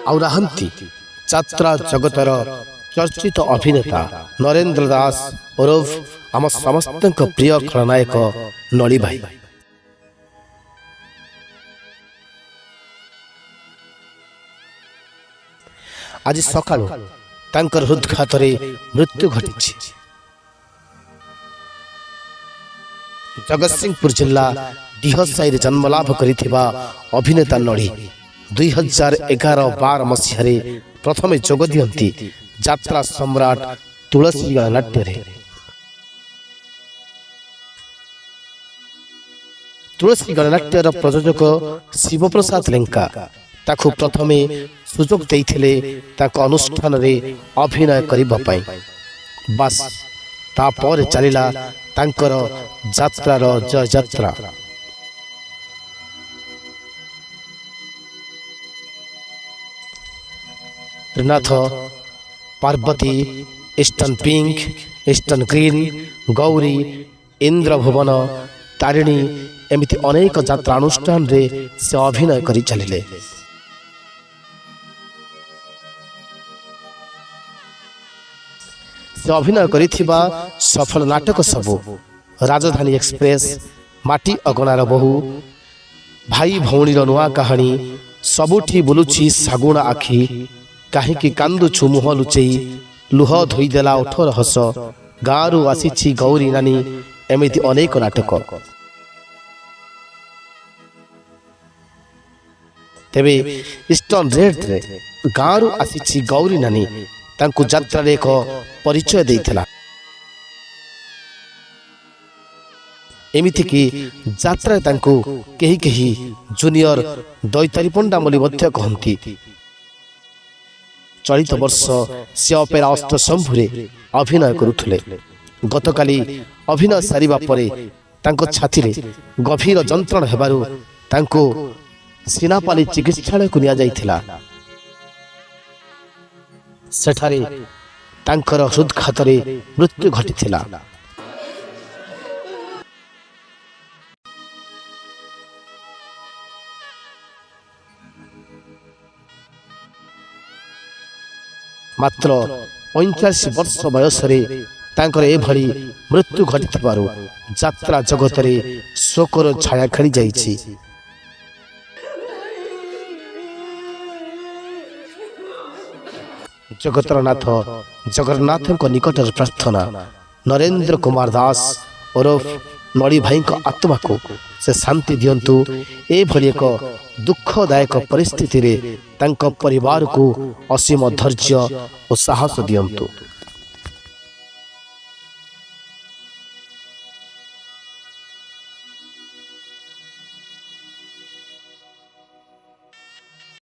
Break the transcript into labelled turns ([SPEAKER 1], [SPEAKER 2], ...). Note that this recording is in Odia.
[SPEAKER 1] ଆଉ ନାହାନ୍ତି ଯାତ୍ରା ଜଗତର ଚର୍ଚ୍ଚିତ ଅଭିନେତା ନରେନ୍ଦ୍ର ଦାସ ଓରଫ ଆମ ସମସ୍ତଙ୍କ ପ୍ରିୟ ଖଳନାୟକ ନଳି ଭାଇ। ଆଜି ସକାଳୁ ତାଙ୍କର ହୃଦଘାତରେ ମୃତ୍ୟୁ ଘଟିଛି। ଜଗତସିଂହପୁର ଜିଲ୍ଲା ଡିହସାଇରେ ଜନ୍ମଲାଭ କରିଥିବା ଅଭିନେତା ନଳି 2011-12 ମସିହାରେ ପ୍ରଥମେ ଯୋଗ ଦିଅନ୍ତି ଯାତ୍ରା ସମ୍ରାଟ ତୁଳସୀ ଗଣନାଟ୍ୟରେ। ତୁଳସୀ ଗଣନାଟ୍ୟର ପ୍ରଯୋଜକ ଶିବପ୍ରସାଦ ଲେଙ୍କା ତାକୁ ପ୍ରଥମେ ସୁଯୋଗ ଦେଇଥିଲେ ତାଙ୍କ ଅନୁଷ୍ଠାନରେ ଅଭିନୟ କରିବା ପାଇଁ। ବାସ୍ ତାପରେ ଚାଲିଲା ତାଙ୍କର ଯାତ୍ରାର ଜୟଯାତ୍ରା। Trinath, Parvati, eastern pink, eastern green, Gauri, Indrabhuvan, Tarini ଏମିତି ଅନେକ ଯାତ୍ରା ଅନୁଷ୍ଠାନରେ ସେ ଅଭିନୟ କରି ଚାଲିଲେ। ସେ ଅଭିନୟ କରିଥିବା ସଫଳ ନାଟକ ସବୁ ରାଜଧାନୀ ଏକ୍ସପ୍ରେସ, ମାଟି ଅଗଣାର ବୋହୂ, ଭାଇ ଭଉଣୀର ନୂଆ କାହାଣୀ, ସବୁଠି ବୁଲୁଛି ଶାଗୁଣା ଆଖି, କାହିଁକି କାନ୍ଦୁଛୁ ମୁହଁ ଲୁଚେଇ, ଲୁହ ଧୋଇଦେଲା ଓଠର ହସ, ଗାଁରୁ ଆସିଛି ଗୌରୀ ନାନୀ ଏମିତି ଅନେକ ନାଟକ। ତେବେ ଇଷ୍ଟର୍ଣ୍ଣ ରେଡ୍ରେ ଗାଁରୁ ଆସିଛି ଗୌରୀ ନାନୀ ତାଙ୍କୁ ଯାତ୍ରାରେ ଏକ ପରିଚୟ ଦେଇଥିଲା। ଏମିତିକି ଯାତ୍ରାରେ ତାଙ୍କୁ କେହି କେହି ଜୁନିୟର ଦୈତାରୀ ପଣ୍ଡା ବୋଲି ମଧ୍ୟ କହନ୍ତି। ଚଳିତ ବର୍ଷ ସେ ଅପେରା ଅଷ୍ଟଶମ୍ଭୁରେ ଅଭିନୟ କରୁଥିଲେ। ଗତକାଲି ଅଭିନୟ ସାରିବା ପରେ ତାଙ୍କ ଛାତିରେ ଗଭୀର ଯନ୍ତ୍ରଣା ହେବାରୁ ତାଙ୍କୁ ସିନାପାଲି ଚିକିତ୍ସାଳୟକୁ ନିଆଯାଇଥିଲା। ସେଠାରେ ତାଙ୍କର ହୃଦଘାତରେ ମୃତ୍ୟୁ ଘଟିଥିଲା। ମାତ୍ର 45 ବର୍ଷ ବୟସରେ ତାଙ୍କର ଏଭଳି ମୃତ୍ୟୁ ଘଟିଥିବାରୁ ଯାତ୍ରା ଜଗତରେ ଶୋକର ଛାୟା ଖେଳି ଯାଇଛି। ଜଗତର ନାଥ ଜଗନ୍ନାଥଙ୍କ ନିକଟରେ ପ୍ରାର୍ଥନା, ନରେନ୍ଦ୍ର କୁମାର ଦାସ ଓରଫ ନଳି ଭାଇଙ୍କ ଆତ୍ମାକୁ ସେ ଶାନ୍ତି ଦିଅନ୍ତୁ। ଏଭଳି ଏକ ଦୁଃଖଦାୟକ ପରିସ୍ଥିତିରେ ତାଙ୍କ ପରିବାରକୁ ଅସୀମ ଧୈର୍ଯ୍ୟ ଓ ସାହସ ଦିଅନ୍ତୁ।